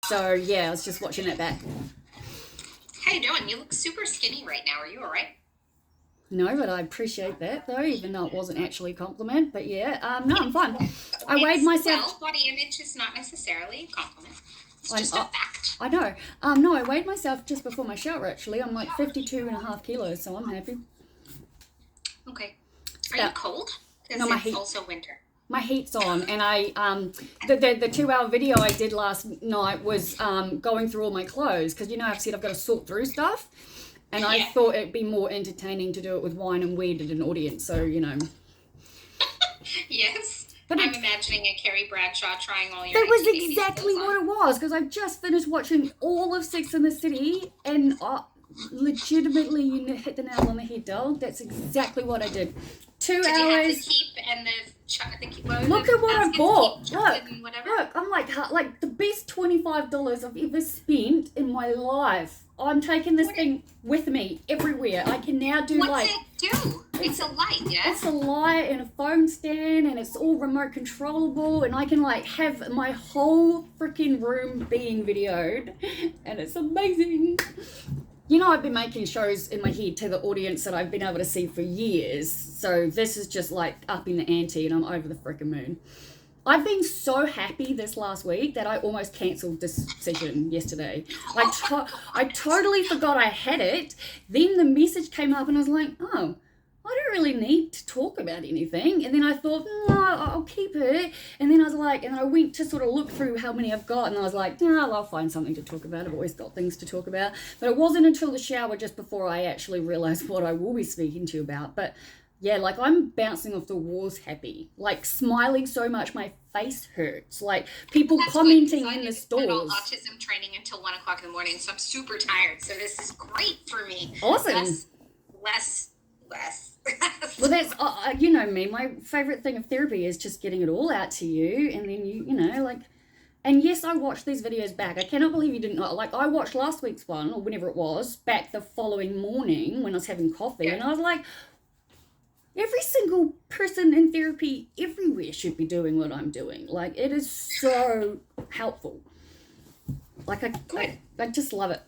So yeah, I was just watching it back. How you doing? You look super skinny right now. Are you all right? No, but I appreciate that though, even though it wasn't actually a compliment. But yeah, no, I'm fine. I weighed myself. Well, body image is not necessarily a compliment. It's just I, a fact. I know. No, I weighed myself just before my shower. Actually, I'm like 52.5 kilos, so I'm happy. Okay. Are you cold? Because No, it's also winter. My heat's on, and I the 2-hour video I did last night was going through all my clothes, because I've said I've got to sort through stuff, and I thought it'd be more entertaining to do it with wine and weed at an audience. So Yes. But I'm imagining a Carrie Bradshaw trying all your. That was exactly what it was, because I've just finished watching all of Sex and the City, and legitimately, you hit the nail on the head, doll. That's exactly what I did. 2 hours. Did you have the keep and the look at what I bought. Look, I'm like the best $25 I've ever spent in my life. I'm taking this thing with me everywhere. I can now do What's it do? It's a light, yeah? It's a light and a phone stand, and it's all remote controllable, and I can have my whole freaking room being videoed, and it's amazing. I've been making shows in my head to the audience that I've been able to see for years, so this is just upping the ante, and I'm over the freaking moon. I've been so happy this last week that I almost cancelled this session yesterday. I totally forgot I had it. Then the message came up and I was like, oh, I don't really need to talk about anything. And then I thought, no, I'll keep it. And then I was like, and I went to sort of look through how many I've got, and I was like, no, I'll find something to talk about. I've always got things to talk about. But it wasn't until the shower just before I actually realized what I will be speaking to you about. But yeah, I'm bouncing off the walls happy, smiling so much my face hurts, people commenting in the stores. I didn't autism training until 1 o'clock in the morning, so I'm super tired. So this is great for me. Awesome. Less. Well, that's, you know me, my favorite thing of therapy is just getting it all out to you, and then and yes, I watched these videos back. I cannot believe you didn't know. I watched last week's one, or whenever it was, back the following morning when I was having coffee, and I was like, every single person in therapy everywhere should be doing what I'm doing. It is so helpful. I just love it.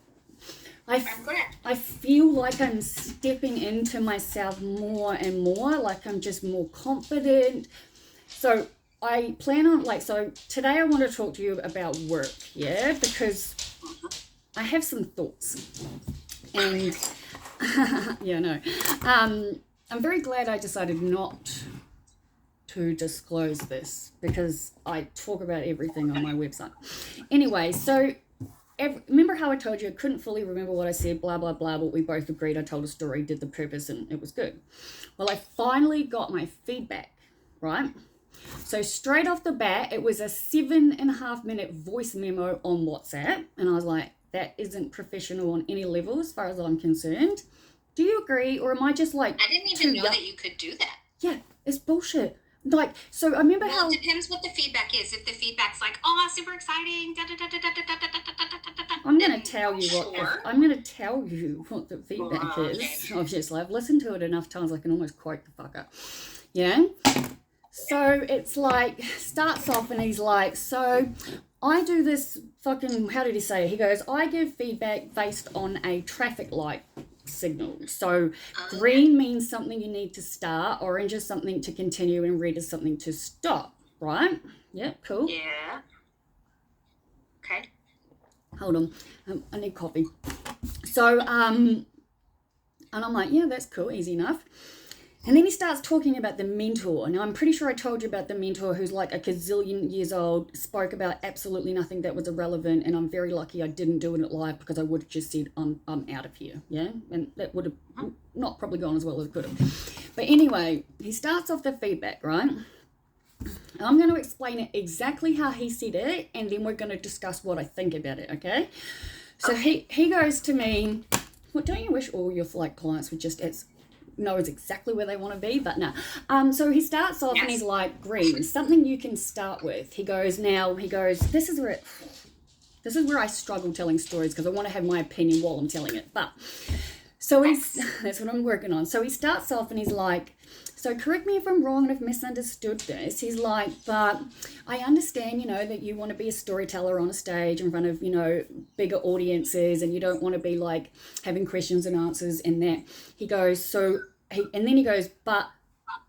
I feel like I'm stepping into myself more and more, I'm just more confident. So I plan on, so today I want to talk to you about work, yeah? Because I have some thoughts. And, yeah, no. I'm very glad I decided not to disclose this, because I talk about everything on my website. Anyway, so remember how I told you I couldn't fully remember what I said, blah, blah, blah, but we both agreed I told a story, did the purpose, and it was good. Well, I finally got my feedback, right? So straight off the bat, it was a 7.5-minute voice memo on WhatsApp, and I was like, that isn't professional on any level as far as I'm concerned. Do you agree, or am I just I didn't even know that you could do that. Yeah, it's bullshit. So I remember how... Well, it depends what the feedback is. If the feedback's super exciting, I'm going to tell you what the feedback is. Okay. Obviously, I've listened to it enough times I can almost quote the fucker. Yeah? So it's starts off and he's like, so I do this fucking, how did he say it? He goes, I give feedback based on a traffic light signal. So green means something you need to start, orange is something to continue, and red is something to stop, right? Yeah, cool. Yeah. Okay. Hold on. I need coffee. So, and I'm like, yeah, that's cool, easy enough. And then he starts talking about the mentor. Now, I'm pretty sure I told you about the mentor who's a gazillion years old, spoke about absolutely nothing that was irrelevant, and I'm very lucky I didn't do it live, because I would have just said, I'm out of here, yeah? And that would have not probably gone as well as it could have. But anyway, he starts off the feedback, right? And I'm going to explain it exactly how he said it, and then we're going to discuss what I think about it, okay? So he goes to me, well, don't you wish all your clients would just... knows exactly where they want to be, but no. So he starts off and he's like, green, something you can start with. He goes, this is where I struggle telling stories, because I want to have my opinion while I'm telling it. But so that's what I'm working on. So he starts off and he's like, So correct me if I'm wrong and I've misunderstood this. He's like, but I understand, that you want to be a storyteller on a stage in front of, bigger audiences, and you don't want to be like having questions and answers and that. He goes, and then he goes, but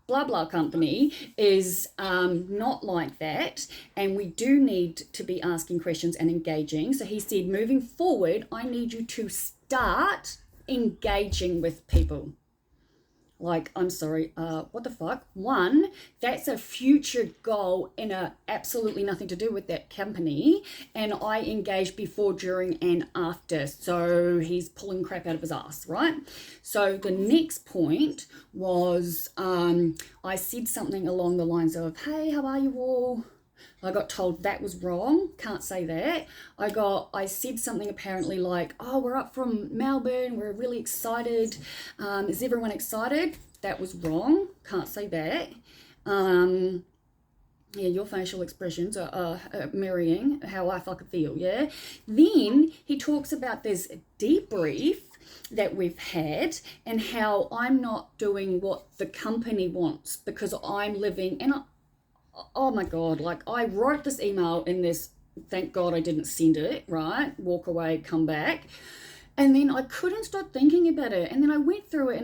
blah blah company is not like that, and we do need to be asking questions and engaging. So he said, moving forward, I need you to start engaging with people. Like, I'm sorry, what the fuck? One, that's a future goal and absolutely nothing to do with that company. And I engage before, during, and after. So he's pulling crap out of his ass, right? So the next point was I said something along the lines of, hey, how are you all? I got told that was wrong. Can't say that. I said something apparently like, oh, we're up from Melbourne. We're really excited. Is everyone excited? That was wrong. Can't say that. Yeah, your facial expressions are mirroring how I fucking feel, yeah? Then he talks about this debrief that we've had and how I'm not doing what the company wants because I'm living, and oh my God, like I wrote this email in this, thank God I didn't send it, right? Walk away, come back. And then I couldn't stop thinking about it. And then I went through it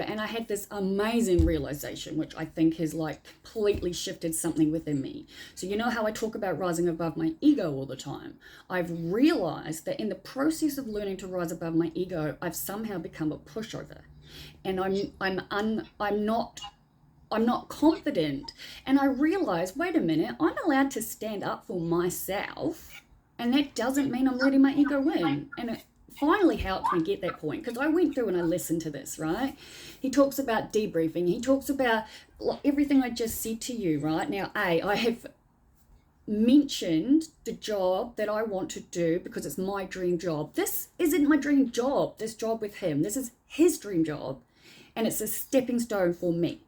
and I had this amazing realization, which I think has like completely shifted something within me. So you know how I talk about rising above my ego all the time? I've realized that in the process of learning to rise above my ego, I've somehow become a pushover. And I'm not confident. And I realized, wait a minute, I'm allowed to stand up for myself, and that doesn't mean I'm letting my ego win. And it finally helped me get that point, because I went through and I listened to this, right? He talks about debriefing. He talks about everything I just said to you, right? Now, I have mentioned the job that I want to do because it's my dream job. This isn't my dream job, this job with him. This is his dream job, and it's a stepping stone for me.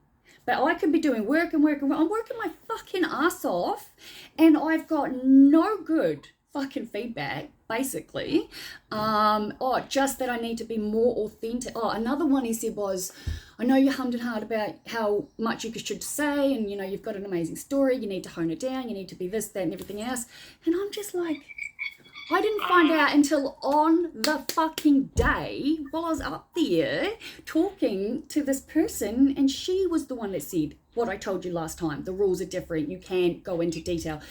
But I could be doing work and work and work. I'm working my fucking ass off, and I've got no good fucking feedback, basically. Just that I need to be more authentic. Another one he said was, I know you hummed and hawed about how much you should say, and you've got an amazing story, you need to hone it down, you need to be this, that, and everything else. And I'm just like, I didn't find out until on the fucking day while I was up there talking to this person, and she was the one that said what I told you last time. The rules are different. You can't go into detail.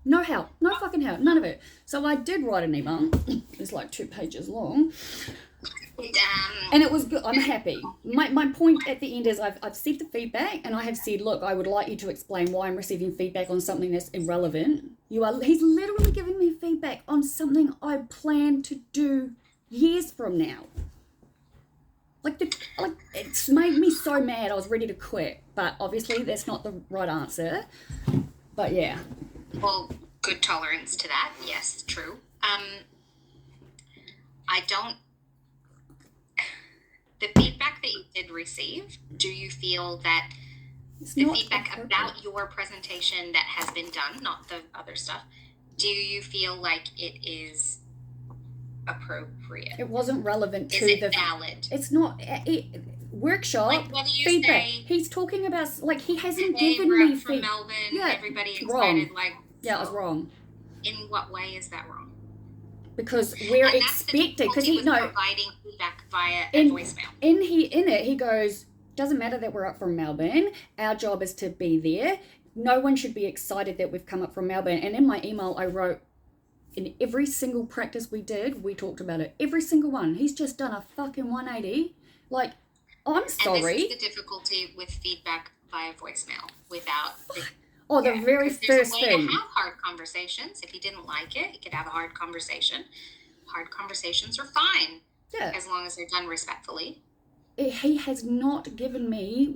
No help. No fucking help. None of it. So I did write an email. It's like 2 pages long. And it was good. I'm happy. My point at the end is I've said the feedback, and I have said, look, I would like you to explain why I'm receiving feedback on something that's irrelevant. He's literally giving me feedback on something I plan to do years from now. It's made me so mad I was ready to quit. But obviously that's not the right answer. But yeah. Well, good tolerance to that. Yes, true. The feedback that you did receive, do you feel that the feedback about your presentation that has been done, not the other stuff, do you feel like it is appropriate? It wasn't relevant to Is it valid? It's not. Workshop like whether you feedback. Say, he's talking about he hasn't hey, given we're me up from Melbourne. Yeah, everybody excited. Wrong. I was wrong. In what way is that wrong? Because we're expected. Because providing feedback via a voicemail. In it, he goes, doesn't matter that we're up from Melbourne. Our job is to be there. No one should be excited that we've come up from Melbourne. And in my email, I wrote, in every single practice we did, we talked about it. Every single one. He's just done a fucking 180. Like, I'm sorry. And this is the difficulty with feedback via voicemail without the very first thing. There's a way to have hard conversations. If he didn't like it, he could have a hard conversation. Hard conversations are fine. Yeah. As long as they're done respectfully. He has not given me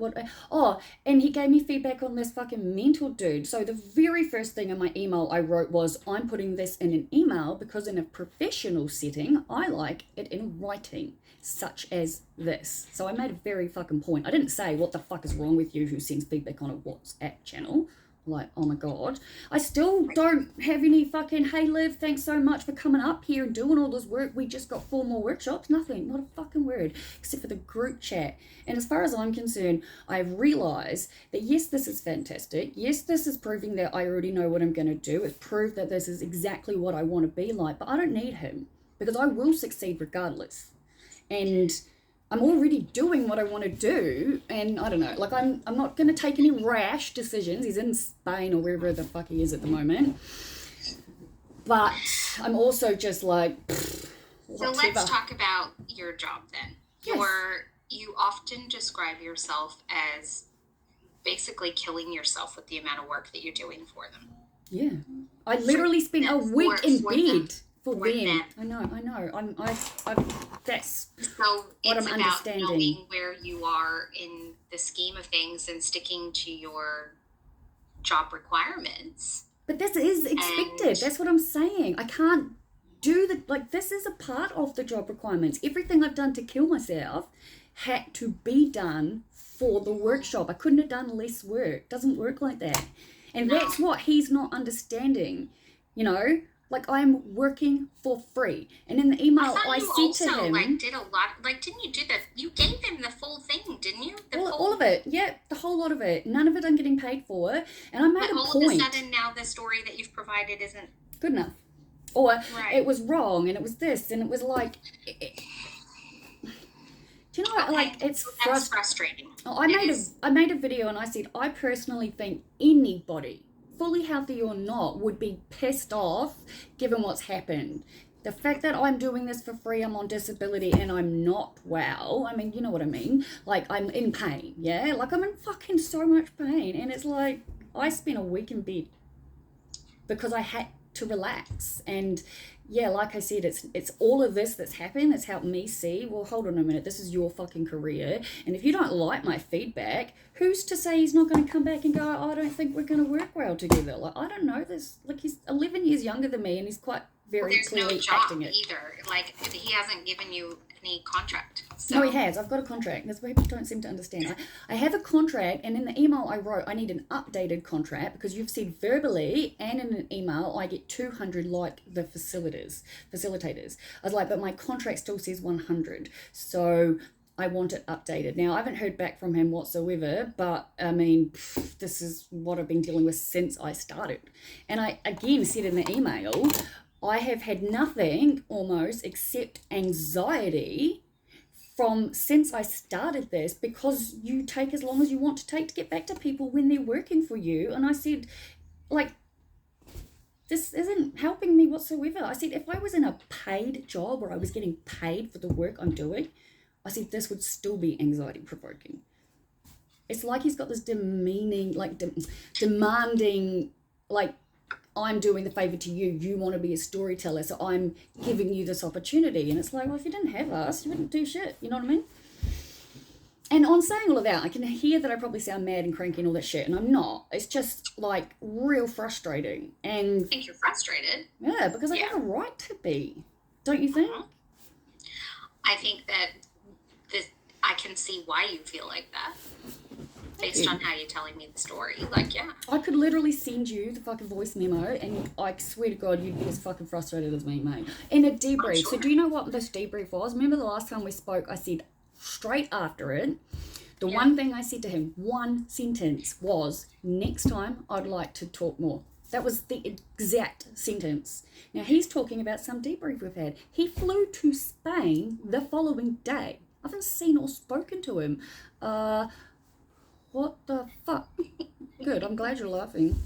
and he gave me feedback on this fucking mental dude. So the very first thing in my email I wrote was, I'm putting this in an email because in a professional setting, I like it in writing, such as this. So I made a very fucking point. I didn't say, what the fuck is wrong with you who sends feedback on a WhatsApp channel? Like, oh my God. I still don't have any fucking, hey Liv, thanks so much for coming up here and doing all this work. We just got 4 more workshops. Nothing, not a fucking word, except for the group chat. And as far as I'm concerned, I've realized that yes, this is fantastic. Yes, this is proving that I already know what I'm going to do. It's proved that this is exactly what I want to be like, but I don't need him because I will succeed regardless. And I'm already doing what I want to do, and I don't know, like I'm not going to take any rash decisions. He's in Spain or wherever the fuck he is at the moment. But I'm also just like, so let's talk about your job then. Yes. You often describe yourself as basically killing yourself with the amount of work that you're doing for them. Yeah. I literally spent a week in bed. For them. I know. I'm that's so what it's I'm about understanding. Knowing where you are in the scheme of things and sticking to your job requirements. But this is expected. That's what I'm saying. I can't do this is a part of the job requirements. Everything I've done to kill myself had to be done for the workshop. I couldn't have done less work. It doesn't work like that. And that's what he's not understanding, you know? Like, I'm working for free. And in the email I said to him... like, did a lot... Like, didn't you do that? You gave him the full thing, didn't you? All of it. Yeah, the whole lot of it. None of it I'm getting paid for. And I made a point... all of a sudden, now the story that you've provided isn't... good enough. Or it was wrong, and it was this, and it was like... do you know what? Like, it's frustrating. I made a video, and I said, I personally think anybody... fully healthy or not, would be pissed off given what's happened. The fact that I'm doing this for free, I'm on disability and I'm not well. I mean, you know what I mean? Like, I'm in pain, yeah? Like, I'm in fucking so much pain. And it's like, I spent a week in bed because I had to relax. And yeah, like I said, it's all of this that's happened that's helped me see, well, hold on a minute, this is your fucking career. And if you don't like my feedback, who's to say he's not going to come back and go, oh, I don't think we're going to work well together? Like, I don't know this. Like, he's 11 years younger than me and he's quite very clearly acting it. There's no job either. Like, he hasn't given you any contract. So. No, he has. I've got a contract. That's what people don't seem to understand. I have a contract, and in the email I wrote, I need an updated contract because you've said verbally and in an email I get 200 like the facilitators. I was like, but my contract still says 100. So I want it updated. Now, I haven't heard back from him whatsoever, but I mean, this is what I've been dealing with since I started. And I again said in the email, I have had nothing almost except anxiety from since I started this because you take as long as you want to take to get back to people when they're working for you. And I said, like, this isn't helping me whatsoever. I said, if I was in a paid job where I was getting paid for the work I'm doing, I said, this would still be anxiety provoking. It's like he's got this demeaning, like demanding, like, I'm doing the favor to you. You want to be a storyteller, so I'm giving you this opportunity. And it's like, well, if you didn't have us, you wouldn't do shit. You know what I mean? And on saying all of that, I can hear that I probably sound mad and cranky and all that shit, and I'm not. It's just, like, real frustrating. And I think you're frustrated. Yeah, because I have a right to be. Don't you think? I think that I can see why you feel like that. Based on how you're telling me the story. Like, yeah. I could literally send you the fucking voice memo and I swear to God, you'd be as fucking frustrated as me, mate. In a debrief. Sure. So do you know what this debrief was? Remember the last time we spoke, I said straight after it, the one thing I said to him, one sentence was, next time I'd like to talk more. That was the exact sentence. Now, he's talking about some debrief we've had. He flew to Spain the following day. I haven't seen or spoken to him. What the fuck? Good, I'm glad you're laughing.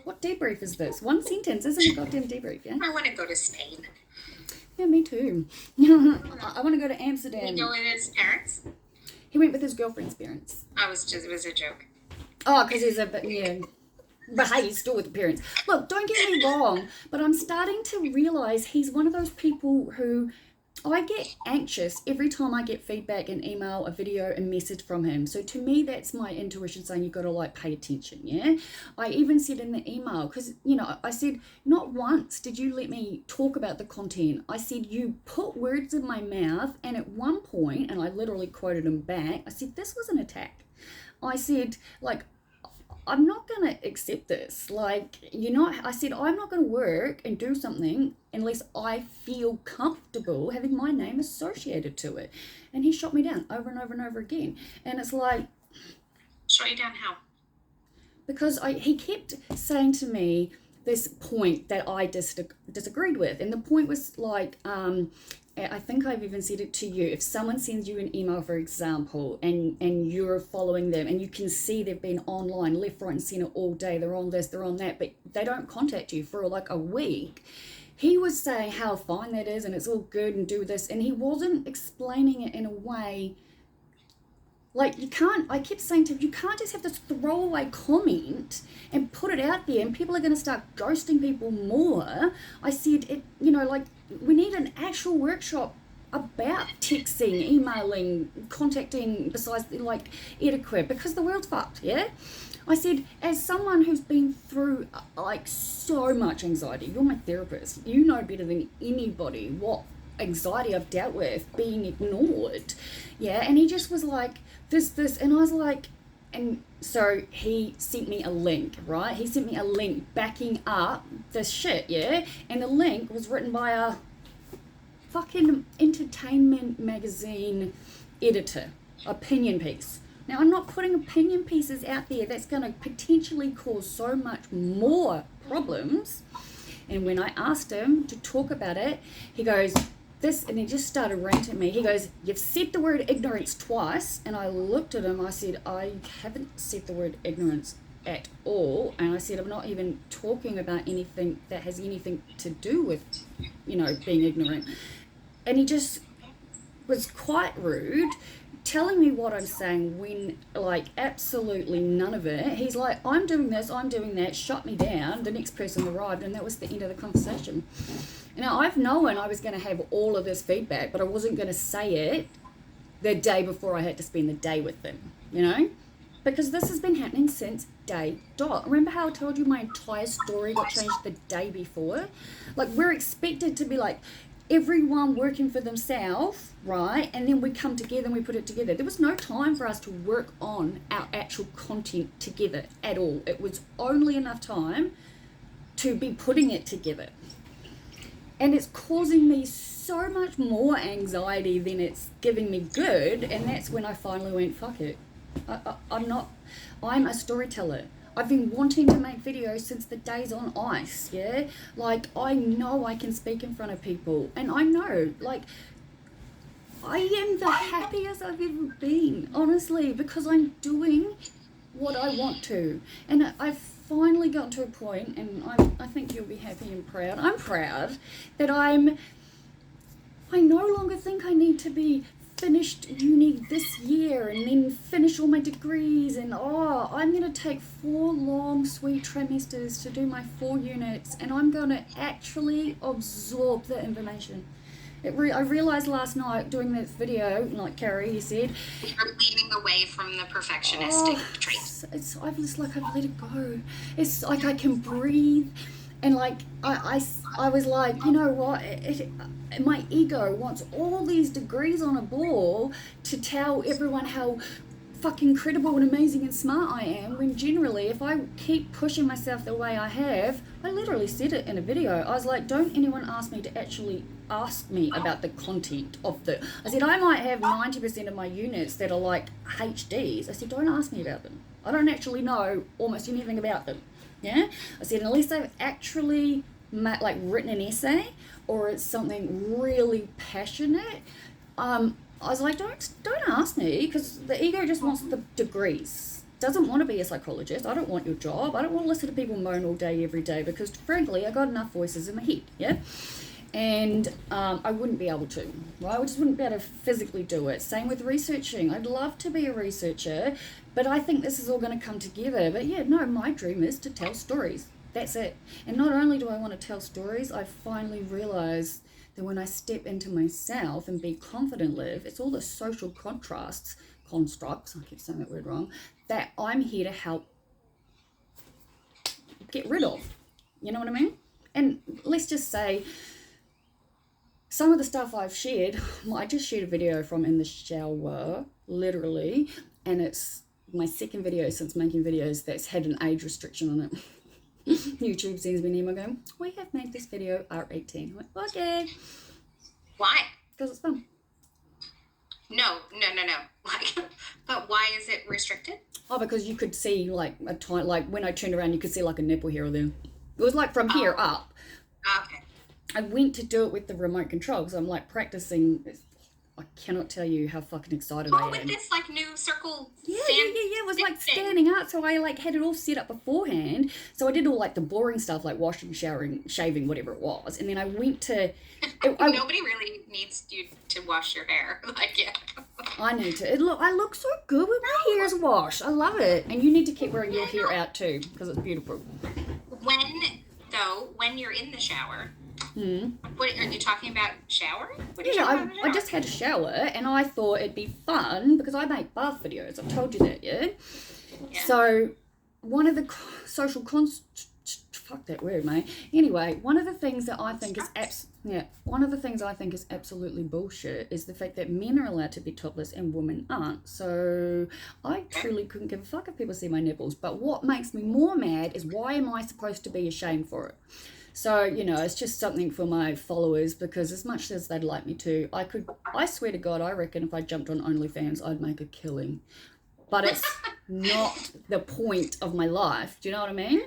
What debrief is this? One sentence, isn't a goddamn debrief, yeah? I want to go to Spain. Yeah, me too. I want to go to Amsterdam. Did he go with his parents? He went with his girlfriend's parents. It was a joke. Oh, because he's but hey, he's still with the parents. Look, don't get me wrong, but I'm starting to realise he's one of those people who... I get anxious every time I get feedback, an email, a video, a message from him. So to me, that's my intuition saying you've got to like pay attention, yeah? I even said in the email, because, you know, I said, not once did you let me talk about the content. I said, you put words in my mouth, and at one point, and I literally quoted him back, I said, this was an attack. I said, like, I'm not going to accept this. Like, I said, I'm not going to work and do something unless I feel comfortable having my name associated to it. And he shot me down over and over and over again. And it's like... Shot you down how? Because he kept saying to me this point that I disagreed with. And the point was like... I think I've even said it to you. If someone sends you an email, for example, and you're following them and you can see they've been online left, right and center all day, they're on this, they're on that, but they don't contact you for like a week. He was saying how fine that is and it's all good and do this, and he wasn't explaining it in a way like I kept saying to him, you can't just have this throwaway comment and put it out there and people are going to start ghosting people more. I said, we need an actual workshop about texting, emailing, contacting, besides like etiquette, because the world's fucked, yeah? I said, as someone who's been through like so much anxiety, you're my therapist, you know better than anybody what anxiety I've dealt with, being ignored, yeah? And he just was like, this, and I was like, and so he sent me a link, right? He sent me a link backing up this shit, yeah? And the link was written by a fucking entertainment magazine editor, opinion piece. Now, I'm not putting opinion pieces out there that's going to potentially cause so much more problems. And when I asked him to talk about it, he goes, this, and he just started ranting at me. He goes, you've said the word ignorance twice. And I looked at him, I said, I haven't said the word ignorance at all. And I said, I'm not even talking about anything that has anything to do with, being ignorant. And he just was quite rude, telling me what I'm saying when, like, absolutely none of it. He's like, I'm doing this, I'm doing that, shut me down. The next person arrived, and that was the end of the conversation. Now, I've known I was going to have all of this feedback, but I wasn't going to say it the day before I had to spend the day with them, Because this has been happening since day dot. Remember how I told you my entire story got changed the day before? Like, we're expected to be like, everyone working for themselves, right? And then we come together and we put it together. There was no time for us to work on our actual content together at all. It was only enough time to be putting it together. And it's causing me so much more anxiety than it's giving me good. And that's when I finally went, fuck it. I'm a storyteller. I've been wanting to make videos since the days on ice, yeah? Like, I know I can speak in front of people. And I know, like, I am the happiest I've ever been, honestly, because I'm doing what I want to. And I've finally got to a point, and I think you'll be happy and proud. I'm proud that I no longer think I need to be finished uni this year and then finish all my degrees, and I'm going to take 4 long sweet trimesters to do my 4 units, and I'm going to actually absorb the information. I realised last night doing this video, like Carrie, you said, you're leaning away from the perfectionistic trait. I've let it go. It's like I can breathe, and like I was like, you know what? My ego wants all these degrees on a ball to tell everyone how fucking incredible and amazing and smart I am, when generally, if I keep pushing myself the way I have, I literally said it in a video. I was like, don't anyone ask me to actually ask me about the content of I said, I might have 90% of my units that are like HDs. I said, don't ask me about them. I don't actually know almost anything about them. Yeah? I said, unless they've actually written an essay or it's something really passionate, I was like, don't ask me, because the ego just wants the degrees. Doesn't want to be a psychologist. I don't want your job. I don't want to listen to people moan all day, every day, because frankly, I got enough voices in my head, yeah? And I wouldn't be able to, right? I just wouldn't be able to physically do it. Same with researching. I'd love to be a researcher, but I think this is all going to come together. But yeah, no, my dream is to tell stories. That's it. And not only do I want to tell stories, I finally realized that when I step into myself and be confident, it's all the social constructs, I keep saying that word wrong, that I'm here to help get rid of. You know what I mean? And let's just say some of the stuff I've shared, I just shared a video from in the shower, literally, and it's my second video since making videos that's had an age restriction on it. YouTube sends me an email going, we have made this video R18. I'm like, okay. Why? Because it's fun. No. Like, but why is it restricted? Oh, because you could see like a time, like when I turned around, you could see like a nipple here or there. It was like from here up. Okay. I went to do it with the remote control because I'm like practicing. I cannot tell you how fucking excited I am. With this like new circle. Yeah. It was like standing up, so I like had it all set up beforehand. So I did all like the boring stuff, like washing, showering, shaving, whatever it was, and then I went to. Nobody really needs you to wash your hair, like yeah. I need to. I look so good with my hair's washed. I love it, and you need to keep wearing your hair out too because it's beautiful. When you're in the shower. Hmm. What are you talking about? Showering? I just had a shower and I thought it'd be fun because I make bath videos. I've told you that, yeah. So one of the social fuck that word, mate. Anyway, one of the things I think is absolutely bullshit is the fact that men are allowed to be topless and women aren't. So I truly couldn't give a fuck if people see my nipples. But what makes me more mad is why am I supposed to be ashamed for it? So, it's just something for my followers because as much as they'd like me to, I swear to God, I reckon if I jumped on OnlyFans, I'd make a killing. But it's not the point of my life. Do you know what I mean?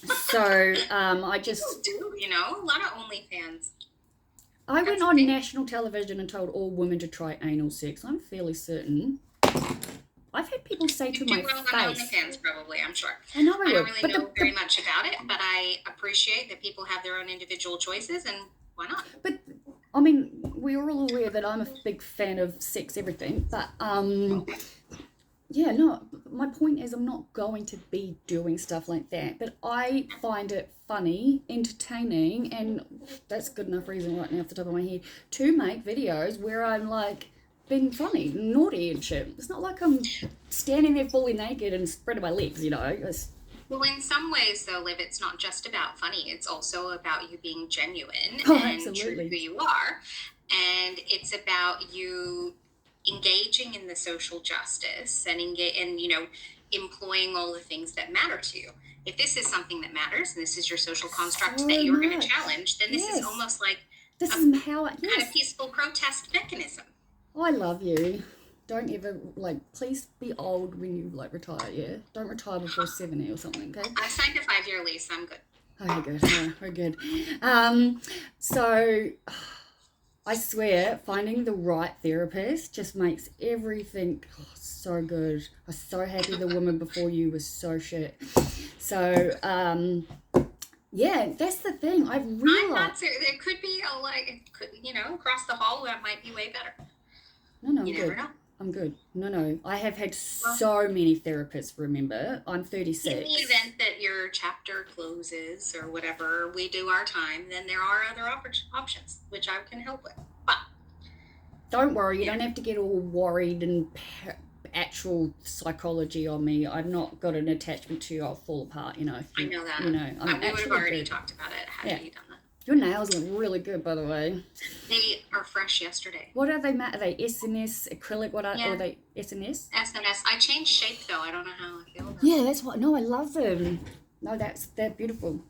So, I just... People do, a lot of OnlyFans. I went on national television and told all women to try anal sex. I'm fairly certain. I've had people say to my face. You do well on OnlyFans, probably, I'm sure. I know I don't really know very much about it, but I appreciate that people have their own individual choices, and why not? But, I mean, we're all aware that I'm a big fan of sex everything, but, my point is I'm not going to be doing stuff like that, but I find it funny, entertaining, and that's good enough reason right now off the top of my head to make videos where I'm like, being funny, naughty and shit. It's not like I'm standing there fully naked and spreading my legs, Well, in some ways, though, Liv, it's not just about funny. It's also about you being genuine and true to who you are. And it's about you engaging in the social justice and employing all the things that matter to you. If this is something that matters and this is your social construct that you're going to challenge, then this is almost like a kind of peaceful protest mechanism. I love you. Don't ever, please be old when you, retire, yeah? Don't retire before 70 or something, okay? I signed a 5-year lease. I'm good. Okay, good. Yeah, we're good. So, I swear, finding the right therapist just makes everything so good. I was so happy the woman before you was so shit. So, yeah, that's the thing. I've realized... I'm not serious. It could be, across the hall, that might be way better. No, you never know. I'm good. No. I have had so many therapists, remember. I'm 36. In the event that your chapter closes or whatever, we do our time, then there are other options, which I can help with. But don't worry, you don't have to get all worried and actual psychology on me. I've not got an attachment to you. I'll fall apart, I know that. We would have already talked about it had you done that. Your nails look really good, by the way. They are fresh yesterday. What are they? Are they SNS, acrylic? Or are they SNS? SNS. I changed shape, though. I don't know how I feel about Yeah, that's what... No, I love them. No, they're beautiful.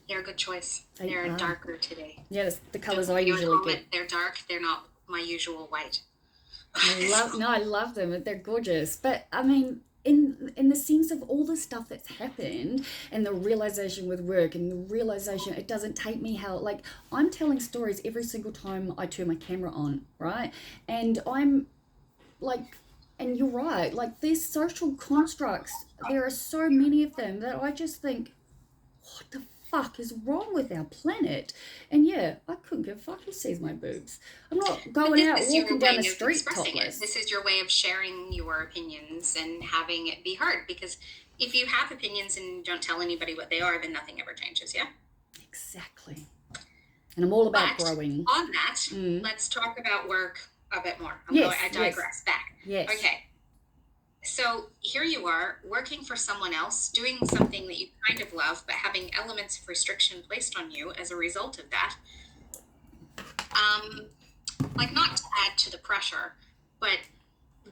They're a good choice. They're darker today. Yeah, that's the colours I usually get. They're dark. They're not my usual white. I love them. They're gorgeous. But, I mean... In the sense of all the stuff that's happened and the realization with work and the realization it doesn't take me I'm telling stories every single time I turn my camera on, right? And I'm and you're right, these social constructs, there are so many of them that I just think, what the fuck is wrong with our planet? And yeah, I couldn't give a fuck who sees my boobs. I'm not going out walking down the street topless. This is your way of sharing your opinions and having it be heard, because if you have opinions and don't tell anybody what they are, then nothing ever changes, yeah? Exactly. And I'm all about growing. On that, let's talk about work a bit more. I digress back. Yes. Okay. So here you are working for someone else, doing something that you kind of love, but having elements of restriction placed on you as a result of that. Not to add to the pressure, but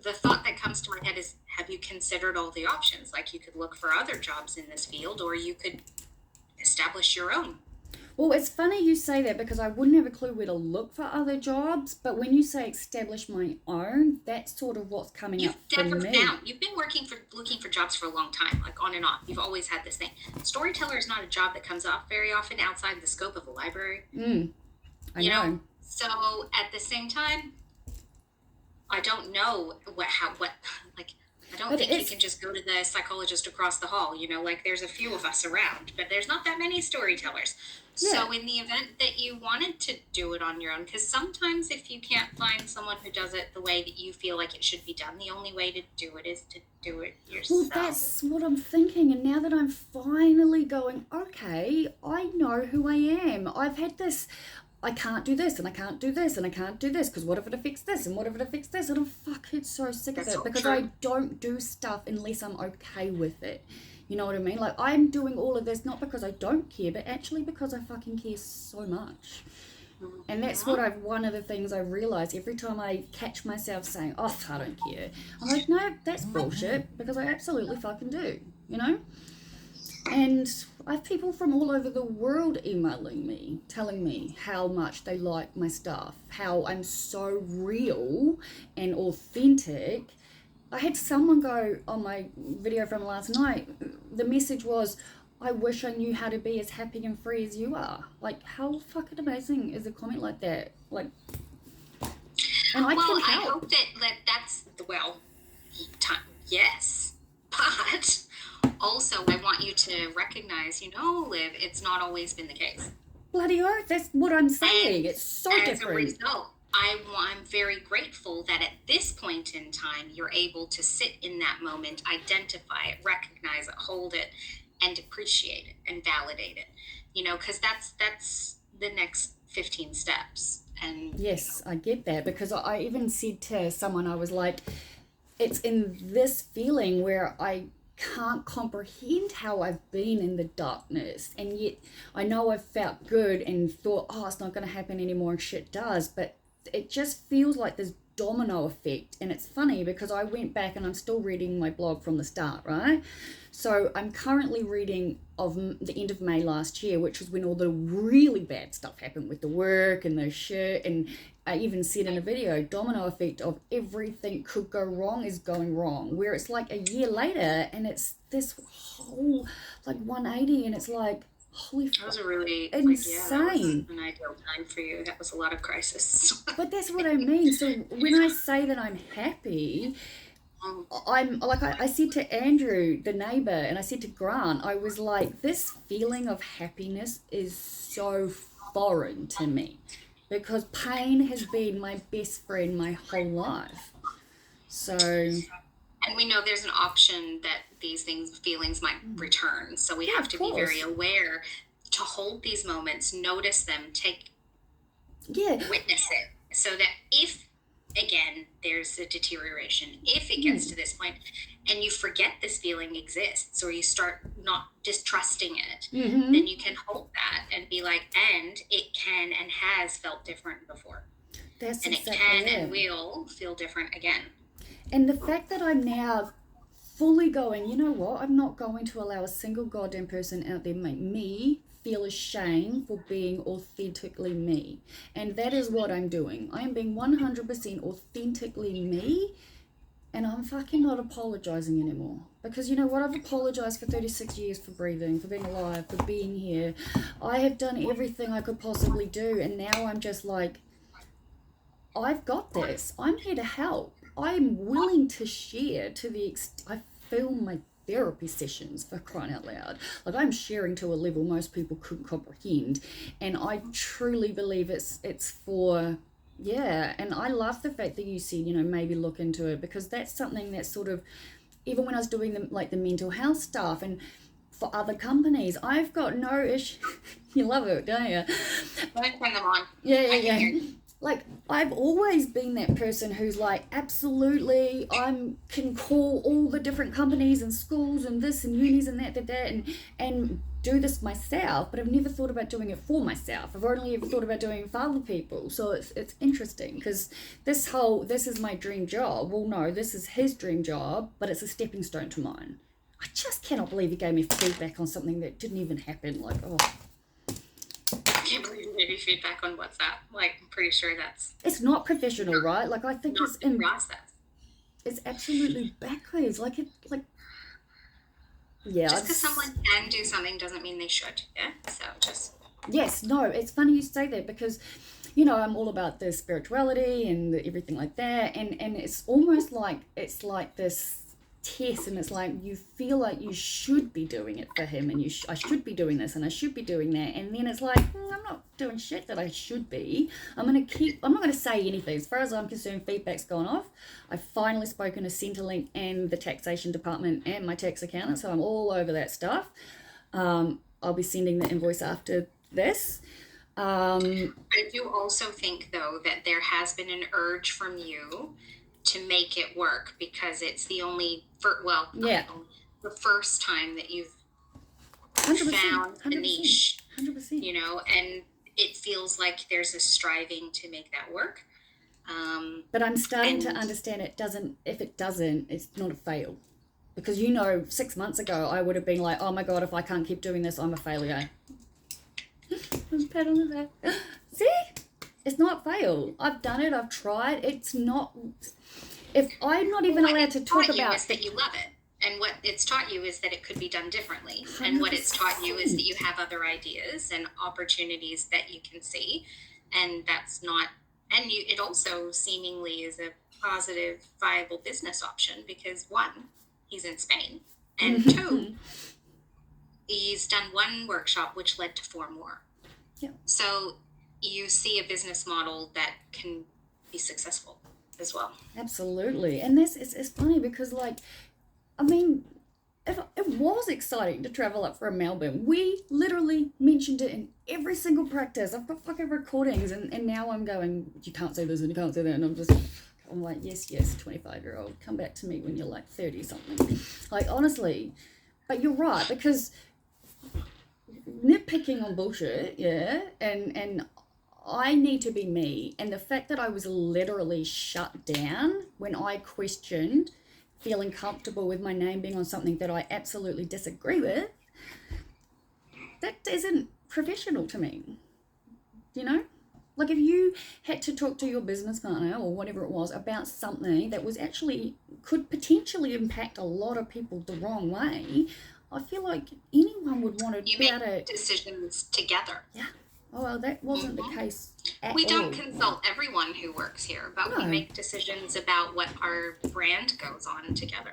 the thought that comes to my head is, have you considered all the options? Like, you could look for other jobs in this field, or you could establish your own. Well, it's funny you say that, because I wouldn't have a clue where to look for other jobs. But when you say establish my own, that's sort of what's coming up for me. You've been looking for jobs for a long time, like on and off. You've always had this thing. Storyteller is not a job that comes off very often outside the scope of a library. I know. So at the same time, I don't know I don't think you can just go to the psychologist across the hall, like there's a few of us around, but there's not that many storytellers. Yeah. So in the event that you wanted to do it on your own, because sometimes if you can't find someone who does it the way that you feel like it should be done, the only way to do it is to do it yourself. Well, that's what I'm thinking. And now that I'm finally going, okay, I know who I am. I've had this, I can't do this, and I can't do this, and I can't do this, because what if it affects this, and what if it affects this? And I'm fucking so sick of it, because I don't do stuff unless I'm okay with it. You know what I mean? Like, I'm doing all of this not because I don't care, but actually because I fucking care so much. And that's one of the things I realize every time I catch myself saying, oh, I don't care. I'm like, no, that's bullshit, because I absolutely fucking do, And I have people from all over the world emailing me, telling me how much they like my stuff, how I'm so real and authentic. I had someone go on my video from last night, the message was, I wish I knew how to be as happy and free as you are. Like, how fucking amazing is a comment like that? Like, and I can help. I hope that's, yes, but also I want you to recognize, Liv, it's not always been the case. Bloody oath, that's what I'm saying. And it's so different. As a result, I'm very grateful that at this point in time, you're able to sit in that moment, identify it, recognize it, hold it, and appreciate it and validate it, because that's the next 15 steps. And yes, I get that, because I even said to someone, I was like, it's in this feeling where I can't comprehend how I've been in the darkness, and yet I know I've felt good and thought, oh, it's not going to happen anymore, and shit does, but it just feels like this domino effect. And it's funny because I went back and I'm still reading my blog from the start, right? So I'm currently reading of the end of May last year, which was when all the really bad stuff happened with the work and the shit. And I even said in a video, domino effect of everything could go wrong is going wrong, where it's like a year later and it's this whole like 180, and it's like, holy fuck, that was a really insane. That was an ideal time for you. That was a lot of crisis. But that's what I mean. So when I say that I'm happy, I'm like, I said to Andrew, the neighbor, and I said to Grant, I was like, this feeling of happiness is so foreign to me, because pain has been my best friend my whole life. So, and we know there's an option that these feelings might return. So we have to be very aware to hold these moments, notice them, witness it, so that if, again, there's a deterioration, if it gets to this point and you forget this feeling exists, or you start not distrusting it, then you can hold that and be like, and it can and has felt different before. That's and exactly it can and will feel different again. And the fact that I'm now fully going, you know what, I'm not going to allow a single goddamn person out there make me feel ashamed for being authentically me. And that is what I'm doing. I am being 100% authentically me, and I'm fucking not apologizing anymore. Because you know what, I've apologized for 36 years for breathing, for being alive, for being here. I have done everything I could possibly do, and now I'm just like, I've got this. I'm here to help. I'm willing to share to the I film my therapy sessions, for crying out loud. Like, I'm sharing to a level most people couldn't comprehend, and I truly believe it's for, and I love the fact that you said, maybe look into it, because that's something that's sort of, even when I was doing the mental health stuff and for other companies, I've got no issue. You love it, don't you? I turn them on. Yeah. Like, I've always been that person who's like, absolutely, can call all the different companies and schools and this and unis and that, and do this myself, but I've never thought about doing it for myself. I've only ever thought about doing it for other people. So it's interesting, because this is my dream job. Well, no, this is his dream job, but it's a stepping stone to mine. I just cannot believe he gave me feedback on something that didn't even happen. Like, oh. I can't believe you gave me feedback on WhatsApp. Like, I'm pretty sure it's not professional, right? Like, I think it's in process. It's absolutely backwards. Yeah. Just because someone can do something doesn't mean they should. Yeah. So just. Yes. No. It's funny you say that, because, you know, I'm all about the spirituality and everything like that, and it's almost like it's like this test, and it's like you feel like you should be doing it for him, and I should be doing this, and I should be doing that, and then it's like, I'm not doing shit that I should be. I'm not gonna say anything. As far as I'm concerned, feedback's gone off. I've finally spoken to Centrelink and the taxation department and my tax accountant, so I'm all over that stuff. I'll be sending the invoice after this. I do also think, though, that there has been an urge from you to make it work, because it's the only, the first time that you've 100%, found a 100%, niche, 100%. you know, and it feels like there's a striving to make that work. But I'm starting to understand if it doesn't, it's not a fail. Because, you know, 6 months ago, I would have been like, oh my God, if I can't keep doing this, I'm a failure. Pat on the back. See? It's not fail. I've done it. I've tried. It's not. If I'm not even allowed to talk about is that you love it, and what it's taught you is that it could be done differently, 100%. And what it's taught you is that you have other ideas and opportunities that you can see, and that's not. And it also seemingly is a positive, viable business option, because one, he's in Spain, and two, he's done one workshop which led to 4 more. Yeah. So you see a business model that can be successful as well. Absolutely. And it's funny, because, like, I mean, it was exciting to travel up from Melbourne. We literally mentioned it in every single practice. I've got fucking recordings, and now I'm going, you can't say this and you can't say that, and I'm like, yes, 25-year-old, come back to me when you're like 30 something. Like, honestly. But you're right, because nitpicking on bullshit, yeah, and I need to be me. And the fact that I was literally shut down when I questioned feeling comfortable with my name being on something that I absolutely disagree with, that isn't professional to me. You know? Like, if you had to talk to your business partner or whatever it was about something that was actually could potentially impact a lot of people the wrong way, I feel like anyone would want to be able to... decisions together. Yeah. Oh, well, that wasn't the case at all. We don't consult everyone who works here, but we make decisions about what our brand goes on together.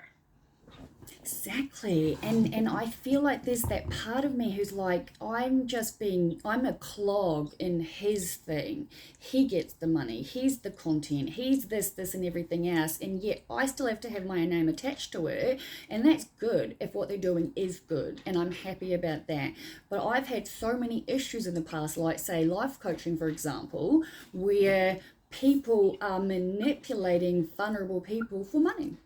Exactly. And I feel like there's that part of me who's like, I'm a clog in his thing. He gets the money. He's the content. He's this, and everything else. And yet I still have to have my name attached to it. And that's good if what they're doing is good. And I'm happy about that. But I've had so many issues in the past, like, say, life coaching, for example, where people are manipulating vulnerable people for money.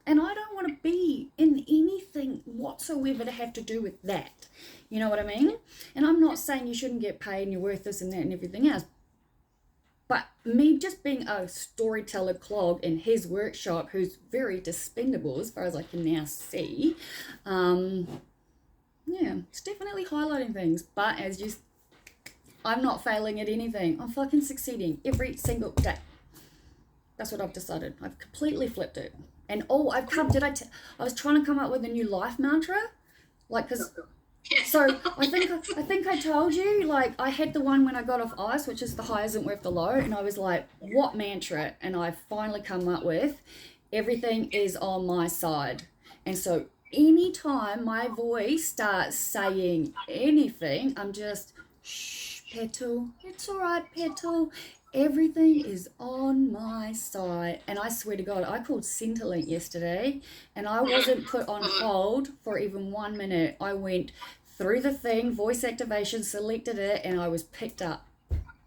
And I don't want to be in anything whatsoever to have to do with that. You know what I mean? And I'm not saying you shouldn't get paid and you're worth this and that and everything else. But me just being a storyteller clog in his workshop, who's very dispendable as far as I can now see, it's definitely highlighting things. But I'm not failing at anything. I'm fucking succeeding every single day. That's what I've decided. I've completely flipped it. And I was trying to come up with a new life mantra, like, so I think I told you, like, I had the one when I got off ice, which is the high isn't worth the low, and I was like, what mantra? And I finally come up with, everything is on my side. And so anytime my voice starts saying anything, I'm just, shh, Petal, it's all right, Petal. Everything is on my side. And I swear to God, I called Centrelink yesterday and I wasn't put on hold for even 1 minute. I went through the thing, voice activation, selected it, and I was picked up.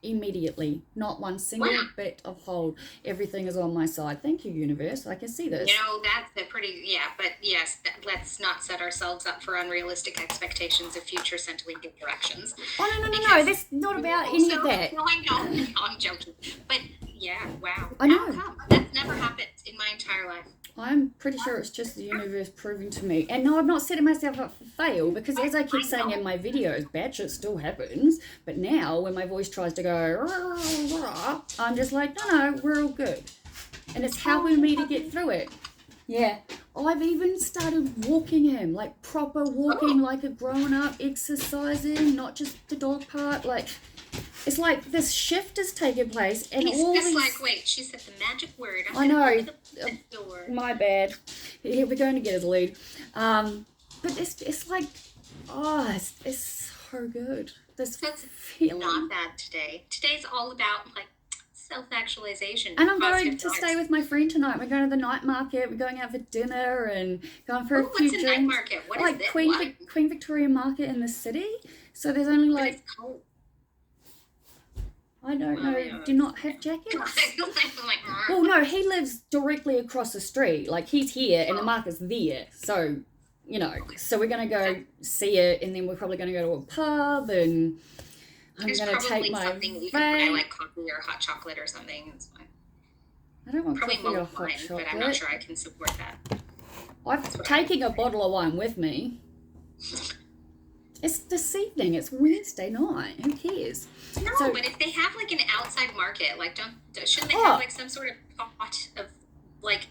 immediately. Not one single bit of hold. Everything is on my side. Thank you, universe. I can see this. You know, that's a pretty, but yes, let's not set ourselves up for unrealistic expectations of future Centrelink directions. Oh, no. That's not about any of that. No, I know. I'm joking. But yeah, wow. I know. How come? That's never happened in my entire life. I'm pretty sure it's just the universe proving to me. And no, I'm not setting myself up for fail, because as I keep saying in my videos, bad shit still happens. But now when my voice tries to go, rah, rah, I'm just like, no, we're all good. And it's helping me to get through it. Yeah. I've even started walking him, like proper walking, like a grown-up, exercising, not just the dog part. Like, it's like this shift is taking place, and He's all just these... like, wait, she said the magic word. I know. Door. My bad. Yeah, we're going to get his lead. But it's like, it's so good. This feeling. Not bad today. Today's all about like self-actualization. And I'm going to stay with my friend tonight. We're going to the night market. We're going out for dinner and going for a few drinks. What's a night market? What like is it? Queen Victoria Market in the city. So there's only like... It's cold. I don't know. Do not have jackets? Well, no, he lives directly across the street. Like, he's here and the market's there. So, you know, so we're going to go see it, and then we're probably going to go to a pub, and I'm going to take my vape. I like coffee or hot chocolate or something. It's fine. I don't want probably coffee or hot chocolate. But I'm not sure I can support that. I'm taking a bottle of wine with me. It's this evening. It's Wednesday night. Who cares? No, but if they have like an outside market, like shouldn't they have like some sort of pot of like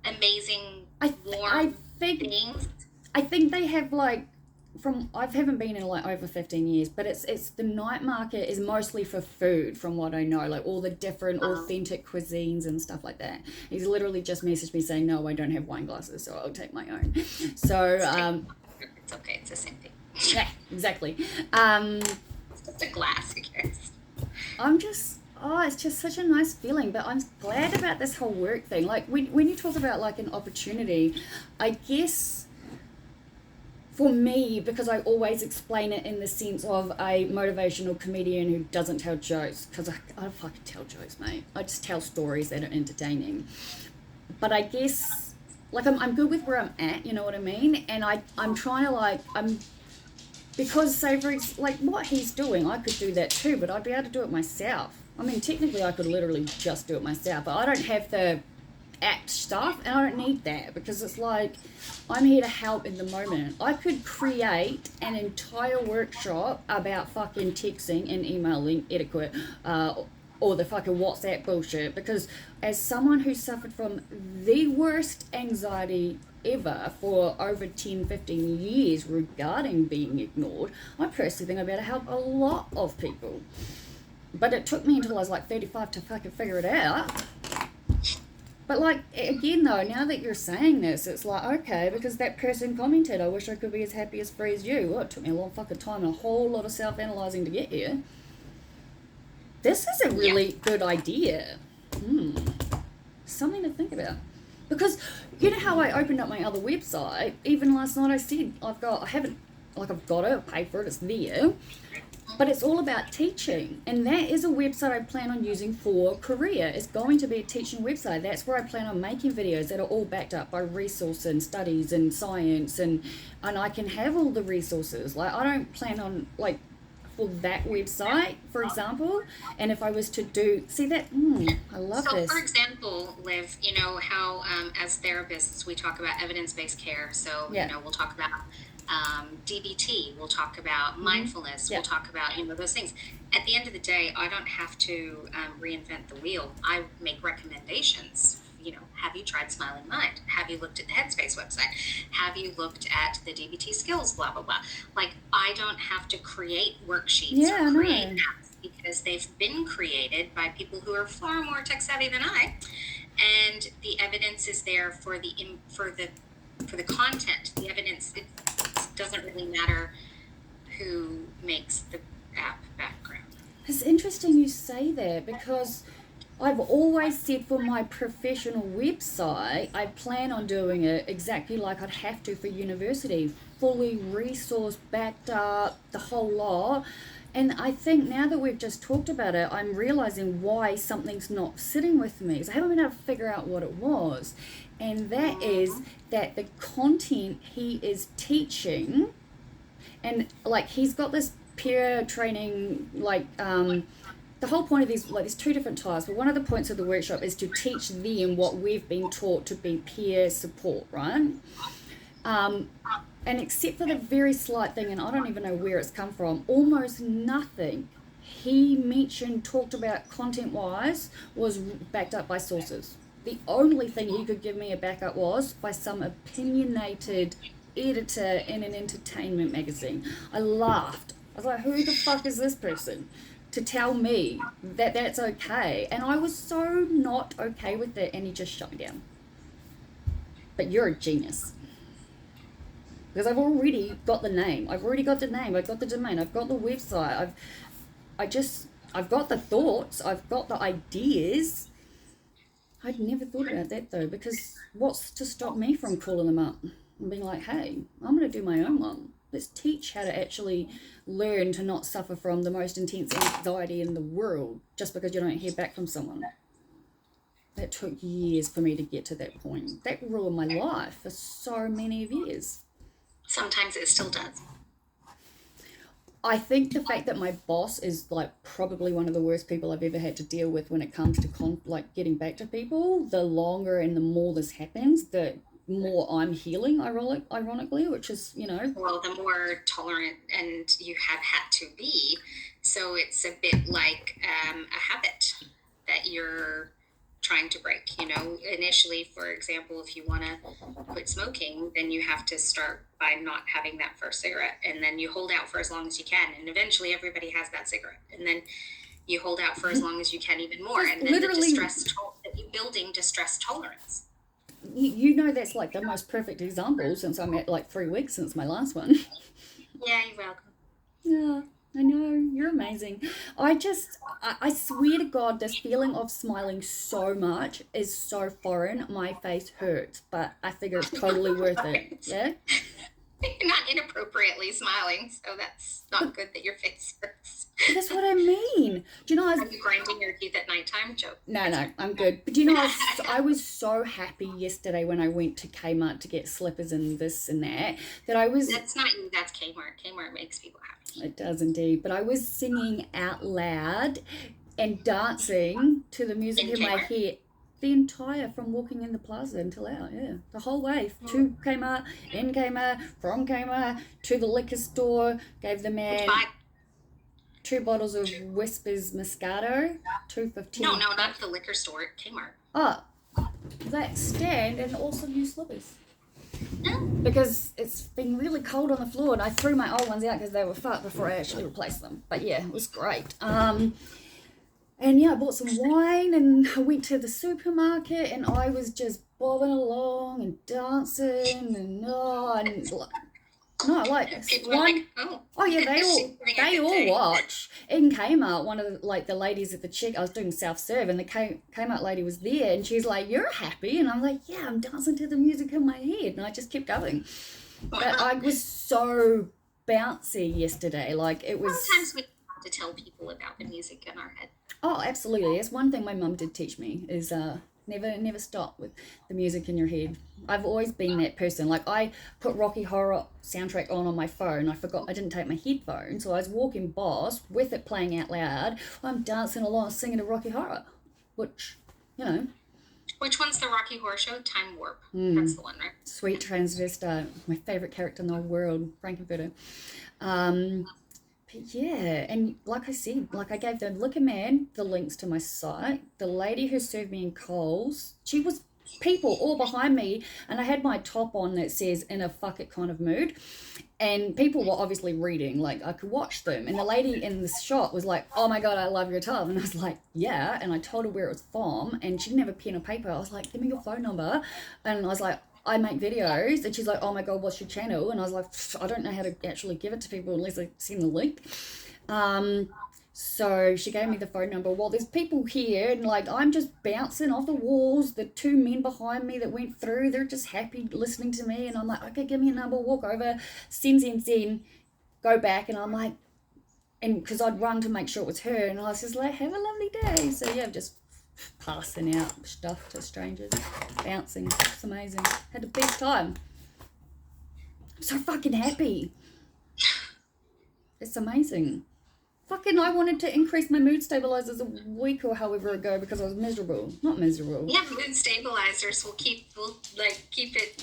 amazing warm things? I think they have like I haven't been in like over 15 years, but it's the night market is mostly for food, from what I know, like all the different authentic cuisines and stuff like that. He's literally just messaged me saying, no, I don't have wine glasses, so I'll take my own. So it's okay, it's the same thing. Yeah, exactly. It's just a glass, I guess. It's just such a nice feeling. But I'm glad about this whole work thing. Like, when you talk about like an opportunity, I guess for me, because I always explain it in the sense of a motivational comedian who doesn't tell jokes, because I don't fucking tell jokes, mate. I just tell stories that are entertaining. But I guess, like, I'm good with where I'm at, you know what I mean? And I'm trying to, because, say, for like, what he's doing, I could do that too, but I'd be able to do it myself. I mean, technically, I could literally just do it myself, but I don't have the act stuff, and I don't need that, because it's like, I'm here to help in the moment. I could create an entire workshop about fucking texting and emailing etiquette, or the fucking WhatsApp bullshit, because as someone who suffered from the worst anxiety ever for over 10, 15 years regarding being ignored, I personally think I'm able to help a lot of people. But it took me until I was like 35 to fucking figure it out. But like, again though, now that you're saying this, it's like, okay, because that person commented, I wish I could be as happy as free as you. Well, it took me a long fucking time and a whole lot of self-analyzing to get here. This is a really good idea. Something to think about. Because you know how I opened up my other website? Even last night I said I've got to pay for it, it's there. But it's all about teaching. And that is a website I plan on using for career. It's going to be a teaching website. That's where I plan on making videos that are all backed up by resource and studies and science, and I can have all the resources. Like, I don't plan on, like, for that website, for example, and if I was to do, see that, I love this. So, for example, Liv, you know how as therapists we talk about evidence-based care. So, you know, we'll talk about DBT, we'll talk about mindfulness, we'll talk about, you know, those things. At the end of the day, I don't have to reinvent the wheel. I make recommendations. You know, have you tried Smiling Mind? Have you looked at the Headspace website? Have you looked at the DBT skills, blah, blah, blah. Like, I don't have to create worksheets or create apps, because they've been created by people who are far more tech savvy than I. And the evidence is there for the content. The evidence, it doesn't really matter who makes the app background. It's interesting you say that, because I've always said for my professional website, I plan on doing it exactly like I'd have to for university, fully resource backed up, the whole lot. And I think now that we've just talked about it, I'm realizing why something's not sitting with me. Because I haven't been able to figure out what it was. And that is that the content he is teaching, and like he's got this peer training, like the whole point of these, like there's two different types, but one of the points of the workshop is to teach them what we've been taught to be peer support, right? And except for the very slight thing, and I don't even know where it's come from, almost nothing he mentioned, talked about content-wise, was backed up by sources. The only thing he could give me a backup was by some opinionated editor in an entertainment magazine. I laughed. I was like, who the fuck is this person to tell me that that's okay? And I was so not okay with it, and he just shut me down. But you're a genius. Because I've already got the name. I've got the domain, I've got the website, I've got the thoughts, I've got the ideas. I'd never thought about that though, because what's to stop me from calling them up and being like, hey, I'm going to do my own one. Let's teach how to actually learn to not suffer from the most intense anxiety in the world just because you don't hear back from someone. That took years for me to get to that point. That ruined my life for so many years. Sometimes it still does. I think the fact that my boss is like probably one of the worst people I've ever had to deal with when it comes to like getting back to people, the longer and the more this happens, the more I'm healing, ironically, which is, you know. Well, the more tolerant and you have had to be. So it's a bit like a habit that you're trying to break. You know, initially, for example, if you want to quit smoking, then you have to start by not having that first cigarette, and then you hold out for as long as you can, and eventually everybody has that cigarette, and then you hold out for as long as you can even more, and then you're building distress tolerance. You know, that's like the most perfect example since I'm at like 3 weeks since my last one. Yeah, you're welcome. Yeah, I know, you're amazing. I swear to God, this feeling of smiling so much is so foreign. My face hurts, but I figure it's totally worth it. Yeah? You're not inappropriately smiling, so that's not good that your face hurts. That's what I mean. Do you know, Are you grinding your teeth at nighttime? Joke. No, I'm good. But do you know, I was so happy yesterday when I went to Kmart to get slippers and this and that I was... That's not you, that's Kmart. Kmart makes people happy. It does indeed. But I was singing out loud and dancing to the music in my head the entire, from walking in the plaza until out, the whole way to Kmart, in Kmart, from Kmart to the liquor store. Gave the man 2 bottles of Whispers Moscato, $2.15. No, not the liquor store, Kmart. Oh, that stand, and also new slippers. Because it's been really cold on the floor, and I threw my old ones out because they were fucked before I actually replaced them. But yeah, it was great. And yeah, I bought some wine, and I went to the supermarket, and I was just bobbing along and dancing, and they all watch. In Kmart, one of the ladies at the check, I was doing self-serve, and the Kmart lady was there, and she's like, "You're happy?" And I'm like, "Yeah, I'm dancing to the music in my head," and I just kept going. But I was so bouncy yesterday, like it was. Sometimes we have to tell people about the music in our head. Oh, absolutely. That's one thing my mum did teach me is never stop with the music in your head. I've always been that person. Like I put Rocky Horror soundtrack on my phone. I forgot I didn't take my headphones, so I was walking boss with it playing out loud. I'm dancing along, singing to Rocky Horror, which, you know. Which one's the Rocky Horror Show? Time Warp. That's the one, right? Sweet transvestite, my favorite character in the whole world, Frankenfurter. Yeah, and like I said, like I gave the liquor man the links to my site. The lady who served me in Coles, she was people all behind me, and I had my top on that says "in a fuck it kind of mood," and people were obviously reading, like I could watch them, and the lady in the shop was like, "Oh my God, I love your top," and I was like, "Yeah," and I told her where it was from, and she didn't have a pen or paper. I was like, "Give me your phone number," and I was like, "I make videos," and she's like, "Oh my God, what's your channel?" And I was like, "I don't know how to actually give it to people unless I send the link." So she gave me the phone number. Well, there's people here, and like I'm just bouncing off the walls. The 2 men behind me that went through, they're just happy listening to me, and I'm like, "Okay, give me a number." Walk over, send, go back, and I'm like, and because I'd run to make sure it was her, and I was just like, have a lovely day. So yeah, just passing out stuff to strangers, bouncing. It's amazing. Had the best time. I'm so fucking happy. It's amazing. Fucking, I wanted to increase my mood stabilizers a week or however ago because I was miserable. Not miserable. Yeah, mood stabilizers will keep it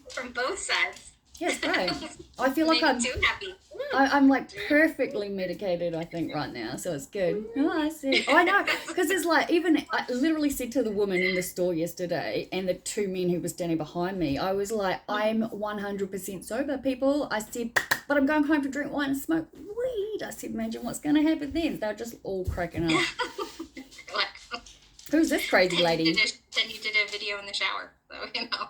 from both sides. Yes, right. I feel like I'm too happy. I'm like perfectly medicated, I think, right now, so it's good. Oh, I see. Oh, I know, because it's like, even I literally said to the woman in the store yesterday and the two men who were standing behind me, I was like, I'm 100% sober, people. I said, but I'm going home to drink wine and smoke weed. I said, imagine what's going to happen then. They're just all cracking up. Who's this crazy lady? Then you did a video in the shower, so you know.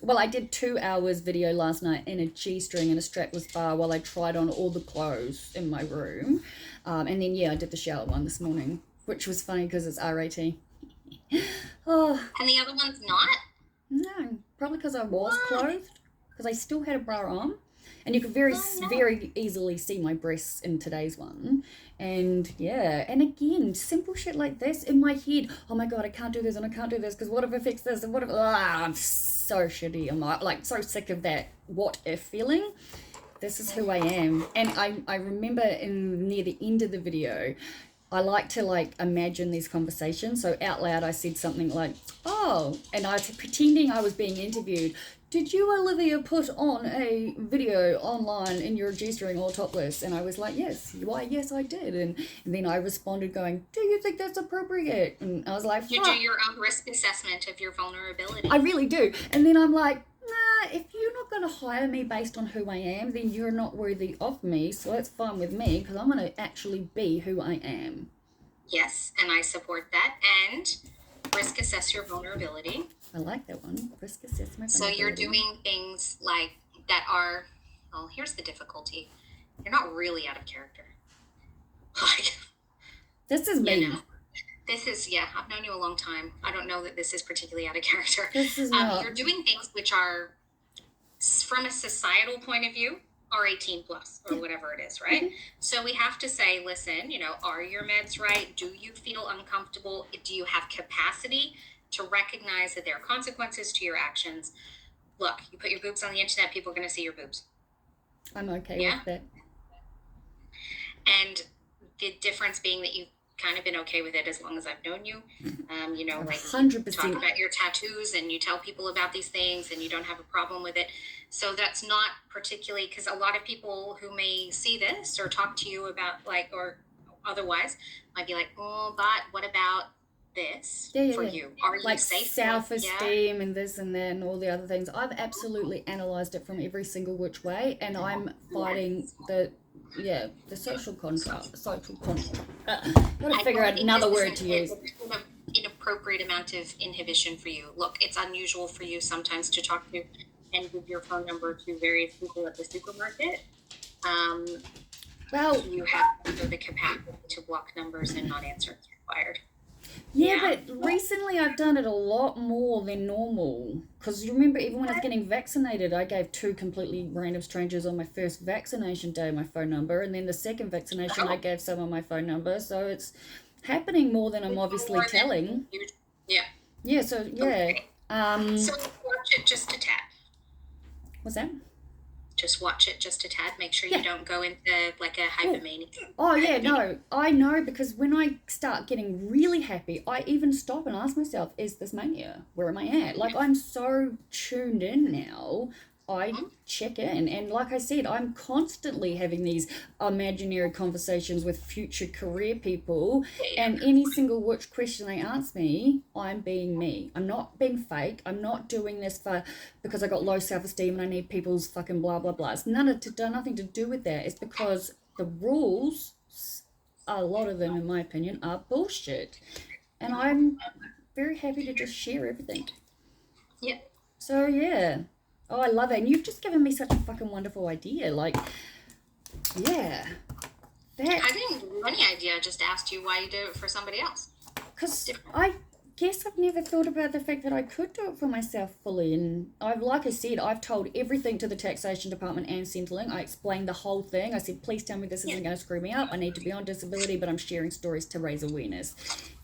Well, I did 2 hours video last night in a G-string and a strapless bar while I tried on all the clothes in my room. And then, yeah, I did the shower one this morning, which was funny because it's RAT. Oh. And the other one's not? No, probably because I was clothed, because I still had a bra on. And you could very easily see my breasts in today's one. And yeah, and again, simple shit like this in my head. Oh my God, I can't do this and I can't do this because what if I fix this and what if, I'm so shitty. I'm like so sick of that what if feeling. This is who I am. And I remember near the end of the video, I like to imagine these conversations. So out loud, I said something like, oh, and I was pretending I was being interviewed. Did you, Olivia, put on a video online in your G-string all topless? And I was like, yes. Why, yes, I did. And then I responded going, do you think that's appropriate? And I was like, fuck. You do your own risk assessment of your vulnerability. I really do. And then I'm like, nah, if you're not going to hire me based on who I am, then you're not worthy of me. So that's fine with me because I'm going to actually be who I am. Yes, and I support that. And risk assess your vulnerability. I like that one. Risk assessment. So you're doing things like that are, well, here's the difficulty. You're not really out of character. Like, this is me. You know, this is, yeah, I've known you a long time. I don't know that this is particularly out of character. This is not. You're doing things which are, from a societal point of view, are 18 plus or whatever it is, right? Mm-hmm. So we have to say, listen, are your meds right? Do you feel uncomfortable? Do you have capacity to recognize that there are consequences to your actions? Look, you put your boobs on the internet, people are going to see your boobs. I'm okay with that. And the difference being that you've kind of been okay with it as long as I've known you. Like 100%. You talk about your tattoos and you tell people about these things and you don't have a problem with it. So that's not particularly, because a lot of people who may see this or talk to you about or otherwise might be like, oh, but what about this for you? Are you safe? Self-esteem and this and that and all the other things. I've absolutely analysed it from every single which way, and I'm fighting the social contract. Gotta figure out another word to use. Inappropriate amount of inhibition for you. Look, it's unusual for you sometimes to talk to and give your phone number to various people at the supermarket. Well, you have the capacity to block numbers and not answer if required. Yeah, but recently I've done it a lot more than normal. Because you remember, even when I was getting vaccinated, I gave 2 completely random strangers on my first vaccination day my phone number. And then the second vaccination, I gave someone my phone number. So it's happening more than I'm obviously telling. Yeah, so, yeah. Okay. So watch it just a tad. What's that? Just watch it just a tad. Make sure you don't go into like a hypomania. Oh yeah, no, I know, because when I start getting really happy, I even stop and ask myself, is this mania? Where am I at? Like, I'm so tuned in now. I check in, and like I said, I'm constantly having these imaginary conversations with future career people, and any single which question they ask me, I'm being me. I'm not being fake. I'm not doing this because I got low self-esteem and I need people's fucking blah blah blah. It's nothing to do with that. It's because the rules, a lot of them in my opinion, are bullshit, and I'm very happy to just share everything. Yeah. So yeah. Oh, I love it. And you've just given me such a fucking wonderful idea. Like, yeah. I didn't give you any idea. I just asked you why you did it for somebody else. Because guess I've never thought about the fact that I could do it for myself fully. And like I said, I've told everything to the taxation department and Centrelink. I explained the whole thing. I said, please tell me this isn't going to screw me up. I need to be on disability, but I'm sharing stories to raise awareness.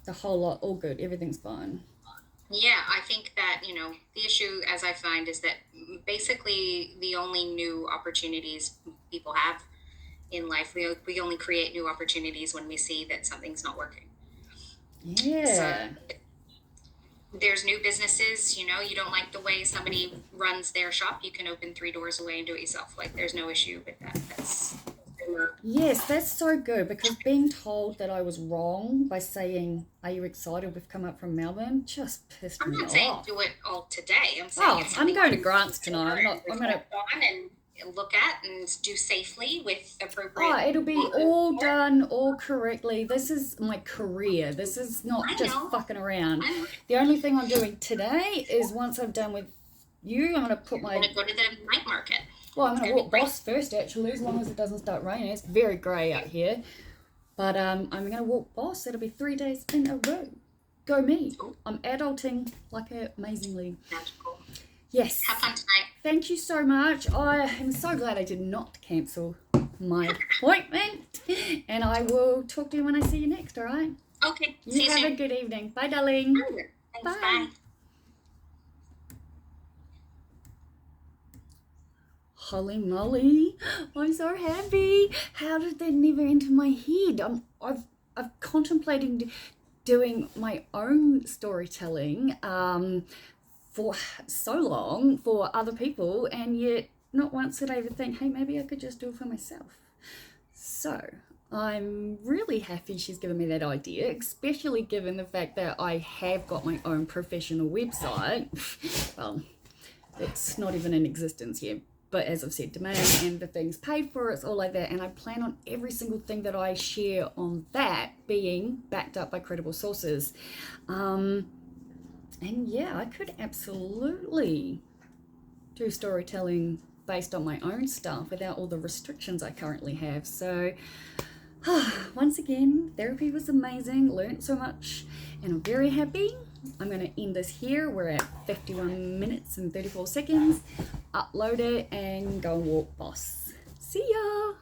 The whole lot, all good. Everything's fine. Yeah, I think that, the issue, as I find, is that basically the only new opportunities people have in life, we only create new opportunities when we see that something's not working. Yeah. So there's new businesses, you don't like the way somebody runs their shop, you can open 3 doors away and do it yourself. Like, there's no issue with that. Yes, that's so good, because being told that I was wrong by saying, are you excited we've come up from Melbourne, just pissed me off. I'm not saying do it all today. I'm saying I'm going to Grants tonight. I'm going to and look at and do safely with appropriate. It'll be all done, all correctly. This is my career. This is not just fucking around. The only thing I'm doing today is, once I'm done with you, I'm going to put my... I'm going to go to the night market. Well, I'm going to walk Boss first, actually, as long as it doesn't start raining. It's very grey out here. But I'm going to walk Boss. It'll be 3 days in a row. Go me. I'm adulting like amazingly. Magical. Yes. Have fun tonight. Thank you so much. I am so glad I did not cancel my appointment. And I will talk to you when I see you next, all right? Okay. You have a good evening. Bye, darling. Thanks, bye. Holy moly, I'm so happy. How did that never enter my head? I've contemplated doing my own storytelling for so long for other people, and yet not once did I ever think, hey, maybe I could just do it for myself. So I'm really happy she's given me that idea, especially given the fact that I have got my own professional website. Well, it's not even in existence yet. But as I've said, domain and the things paid for, it's all like that. And I plan on every single thing that I share on that being backed up by credible sources. And yeah, I could absolutely do storytelling based on my own stuff without all the restrictions I currently have. So once again, therapy was amazing, learned so much, and I'm very happy. I'm going to end this here. We're at 51 minutes and 34 seconds. Upload it and go and walk Boss. See ya!